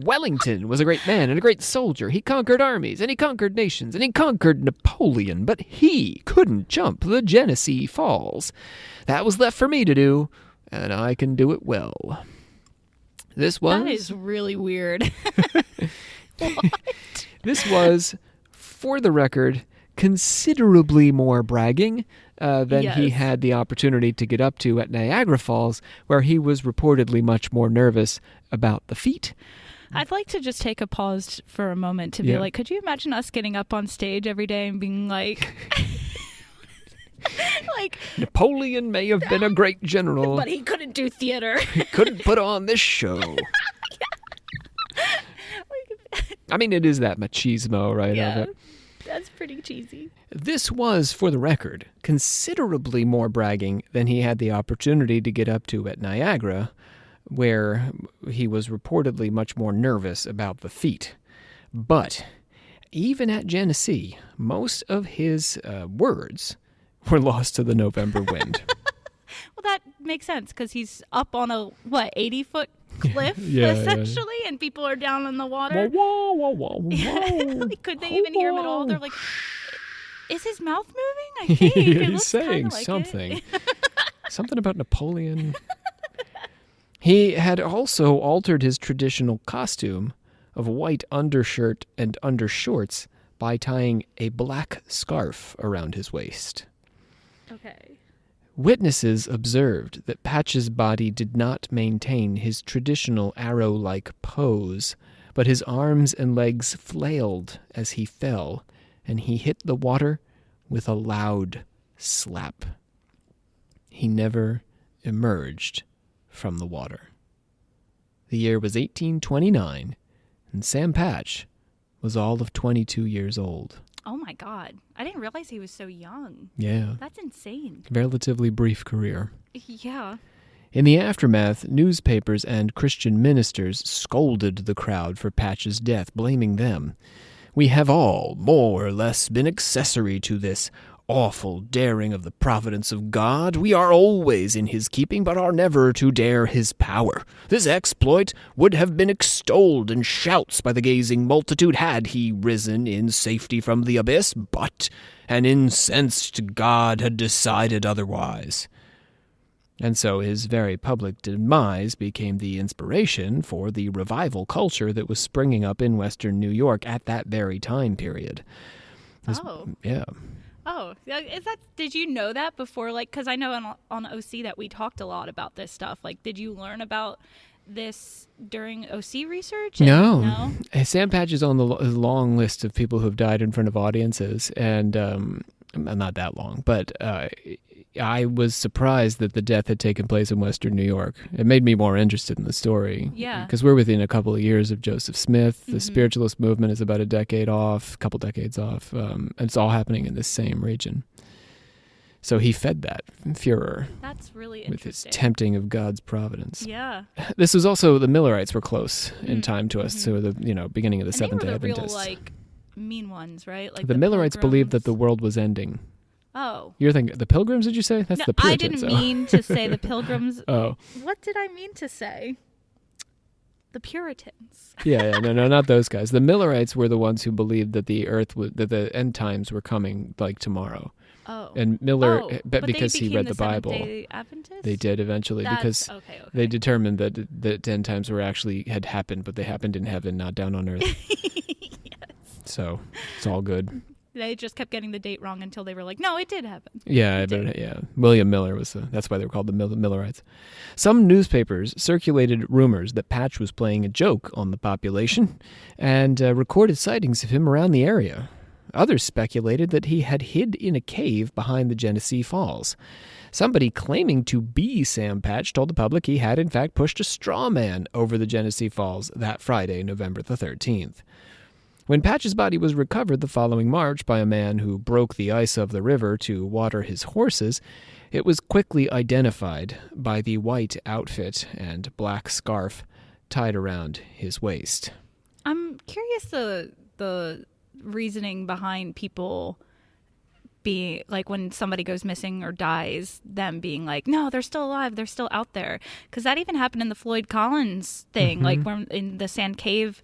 Wellington was a great man and a great soldier. He conquered armies and he conquered nations and he conquered Napoleon, but he couldn't jump the Genesee Falls. That was left for me to do, and I can do it well. That is really weird. What? This was, for the record, considerably more bragging than he had the opportunity to get up to at Niagara Falls, where he was reportedly much more nervous about the feat. I'd like to just take a pause for a moment to be like, could you imagine us getting up on stage every day and being like... Napoleon may have been a great general, but he couldn't do theater. He couldn't put on this show. I mean, it is that machismo, right? Yeah, of it. That's pretty cheesy. This was, for the record, considerably more bragging than he had the opportunity to get up to at Niagara, where he was reportedly much more nervous about the feat. But even at Genesee, most of his words were lost to the November wind. Well, that makes sense, because he's up on a, 80-foot cliff, essentially, and people are down in the water. Whoa, whoa, whoa, whoa. Could they even hear him at all? They're like, is his mouth moving? I think. He's saying something. Something about Napoleon. He had also altered his traditional costume of white undershirt and undershorts by tying a black scarf around his waist. Okay. Witnesses observed that Patch's body did not maintain his traditional arrow-like pose, but his arms and legs flailed as he fell, and he hit the water with a loud slap. He never emerged from the water. The year was 1829, and Sam Patch was all of 22 years old. Oh my God. I didn't realize he was so young. Yeah. That's insane. Relatively brief career. Yeah. In the aftermath, newspapers and Christian ministers scolded the crowd for Patch's death, blaming them. "We have all, more or less, been accessory to this awful daring of the providence of God. We are always in his keeping, but are never to dare his power. This exploit would have been extolled in shouts by the gazing multitude had he risen in safety from the abyss, but an incensed God had decided otherwise." And so his very public demise became the inspiration for the revival culture that was springing up in Western New York at that very time period. Yeah. Oh, did you know that before? Like, because I know on OC that we talked a lot about this stuff. Like, did you learn about this during OC research? No. Sam Patch is on the long list of people who have died in front of audiences, and not that long, but I was surprised that the death had taken place in Western New York. It made me more interested in the story. Yeah. Because we're within a couple of years of Joseph Smith. The spiritualist movement is about a couple decades off. And it's all happening in this same region. So he fed that furor. That's really interesting. With his tempting of God's providence. Yeah. This was also, the Millerites were close in time to us. So the beginning of the Seventh-day Adventists. They were the real, mean ones, right? Like the Millerites believed that the world was ending. Oh. You're thinking the Pilgrims, did you say? That's the Puritans. I didn't mean to say the Pilgrims. Oh. What did I mean to say? The Puritans. No, not those guys. The Millerites were the ones who believed that that the end times were coming like tomorrow. Oh. And Miller, but because he read the Bible, Adventist? they did eventually because they determined that the end times had happened, but they happened in heaven, not down on earth. Yes. So it's all good. They just kept getting the date wrong until they were like, no, it did happen. Yeah, William Miller that's why they were called the Millerites. Some newspapers circulated rumors that Patch was playing a joke on the population and recorded sightings of him around the area. Others speculated that he had hid in a cave behind the Genesee Falls. Somebody claiming to be Sam Patch told the public he had in fact pushed a straw man over the Genesee Falls that Friday, November the 13th. When Patch's body was recovered the following March by a man who broke the ice of the river to water his horses, it was quickly identified by the white outfit and black scarf tied around his waist. I'm curious the reasoning behind people being like, when somebody goes missing or dies, them being like, no, they're still alive, they're still out there. Because that even happened in the Floyd Collins thing, like when in the sand cave.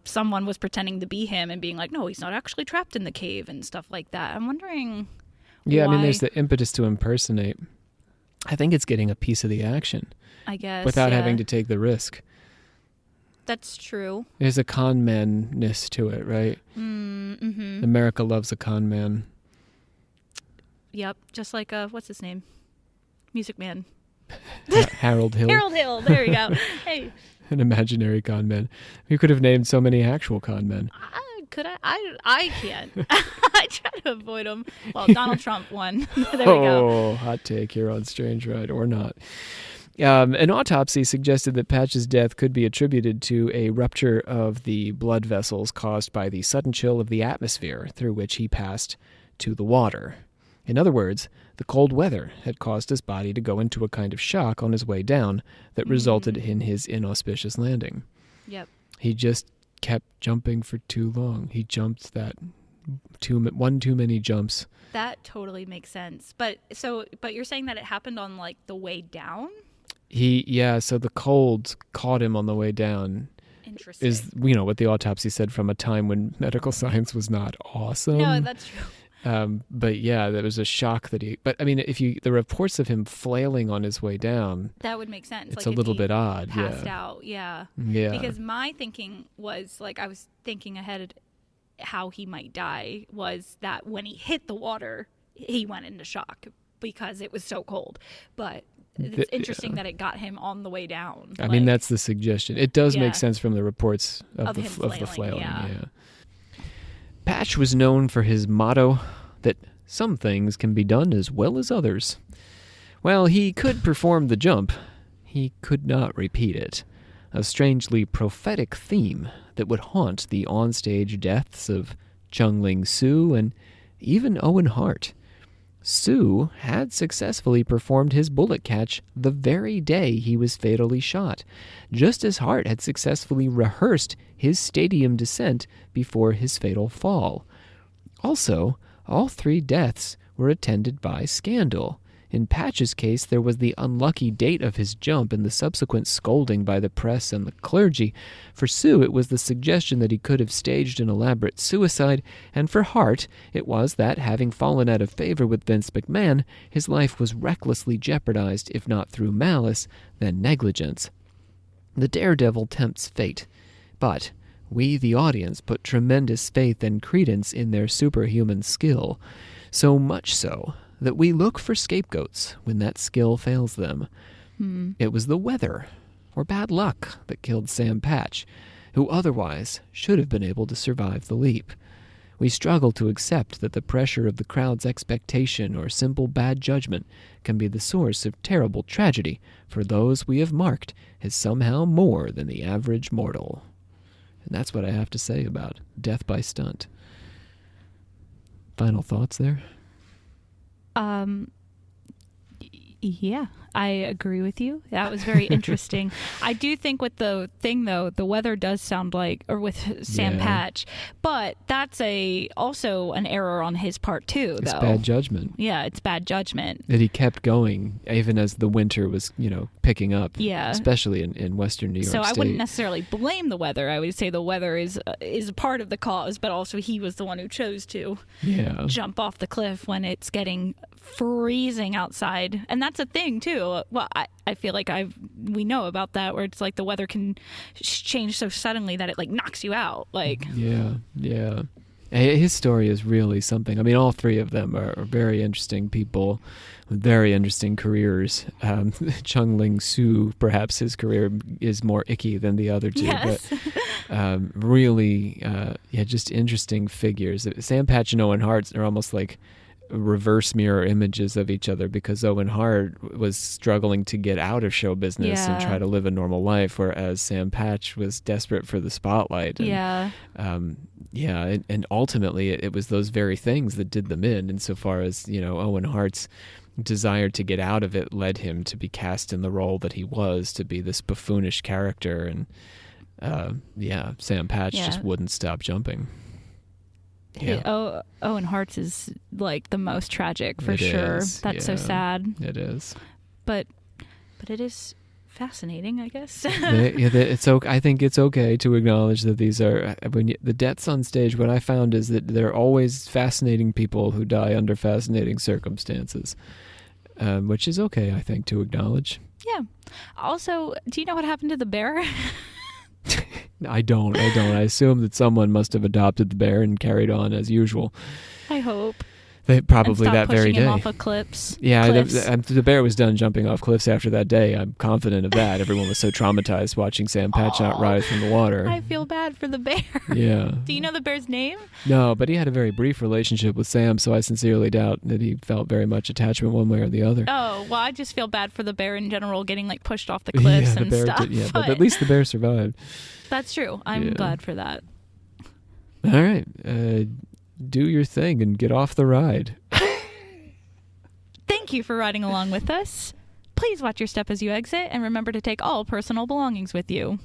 Someone was pretending to be him and being like, no, he's not actually trapped in the cave and stuff like that. I'm wondering why. I mean, there's the impetus to impersonate. I think it's getting a piece of the action. I guess. Without having to take the risk. That's true. There's a con man-ness to it, right? Mm-hmm. America loves a con man. Yep. Just like, what's his name? Music Man. Harold Hill. Harold Hill. There we go. Hey. An imaginary con man. You could have named so many actual con men. I can't. I try to avoid them. Well, Donald Trump won. There we go. Oh, hot take here on Strange Ride, or not. An autopsy suggested that Patch's death could be attributed to a rupture of the blood vessels caused by the sudden chill of the atmosphere through which he passed to the water. In other words, the cold weather had caused his body to go into a kind of shock on his way down that resulted in his inauspicious landing. Yep. He just kept jumping for too long. He jumped one too many jumps. That totally makes sense. But you're saying that it happened on like the way down? So the cold caught him on the way down. Interesting. Is what the autopsy said from a time when medical science was not awesome. No, that's true. But yeah, there was a shock but I mean, the reports of him flailing on his way down, that would make sense. It's like a little bit odd. Passed out. Yeah. Because my thinking was like, I was thinking ahead how he might die was that when he hit the water, he went into shock because it was so cold. But it's interesting that it got him on the way down. I mean, that's the suggestion. It does make sense from the reports of the flailing. Yeah. Patch was known for his motto that some things can be done as well as others. While he could perform the jump, he could not repeat it. A strangely prophetic theme that would haunt the onstage deaths of Chung-Ling Soo and even Owen Hart. Soo had successfully performed his bullet catch the very day he was fatally shot, just as Hart had successfully rehearsed his stadium descent before his fatal fall. Also, all 3 deaths were attended by scandal. In Patch's case, there was the unlucky date of his jump and the subsequent scolding by the press and the clergy. For Soo, it was the suggestion that he could have staged an elaborate suicide, and for Hart, it was that, having fallen out of favor with Vince McMahon, his life was recklessly jeopardized, if not through malice, then negligence. The daredevil tempts fate, but we, the audience, put tremendous faith and credence in their superhuman skill, so much so that we look for scapegoats when that skill fails them. It was the weather, or bad luck, that killed Sam Patch, who otherwise should have been able to survive the leap. We struggle to accept that the pressure of the crowd's expectation or simple bad judgment can be the source of terrible tragedy for those we have marked as somehow more than the average mortal. And that's what I have to say about death by stunt. Final thoughts there? Yeah, I agree with you. That was very interesting. I do think with the thing, though, the weather does sound like, or with Sam Patch, but that's also an error on his part, too, though. It's bad judgment. Yeah, it's bad judgment. That he kept going, even as the winter was, picking up. Yeah. Especially in western New York State. So I wouldn't necessarily blame the weather. I would say the weather is a part of the cause, but also he was the one who chose to jump off the cliff when it's getting freezing outside. And that's a thing too. Well, I feel like we know about that, where it's like the weather can change so suddenly that it like knocks you out. Like yeah. His story is really something. I mean, all 3 of them are very interesting people with very interesting careers. Chung-Ling Soo, perhaps his career is more icky than the other 2, yes. But really, just interesting figures. Sam Patch and Owen Hart are almost like reverse mirror images of each other, because Owen Hart was struggling to get out of show business and try to live a normal life, whereas Sam Patch was desperate for the spotlight. And, and ultimately it was those very things that did them in, insofar as, Owen Hart's desire to get out of it led him to be cast in the role that he was, to be this buffoonish character. And Sam Patch just wouldn't stop jumping. Yeah. Owen Hart's is like the most tragic for sure. That's so sad. It is. But it is fascinating, I guess. It's okay. I think it's okay to acknowledge that these are the deaths on stage. What I found is that they're always fascinating people who die under fascinating circumstances, which is okay, I think, to acknowledge. Yeah. Also, do you know what happened to the bear? I don't. I assume that someone must have adopted the bear and carried on as usual. I hope. Probably that very day. Him off of cliffs. Yeah, the bear was done jumping off cliffs after that day. I'm confident of that. Everyone was so traumatized watching Sam Patch not rise from the water. I feel bad for the bear. Yeah. Do you know the bear's name? No, but he had a very brief relationship with Sam, so I sincerely doubt that he felt very much attachment one way or the other. Oh, well, I just feel bad for the bear in general geting like pushed off the cliffs and stuff. But at least the bear survived. That's true. I'm glad for that. All right. Do your thing and get off the ride. Thank you for riding along with us. Please watch your step as you exit, and remember to take all personal belongings with you.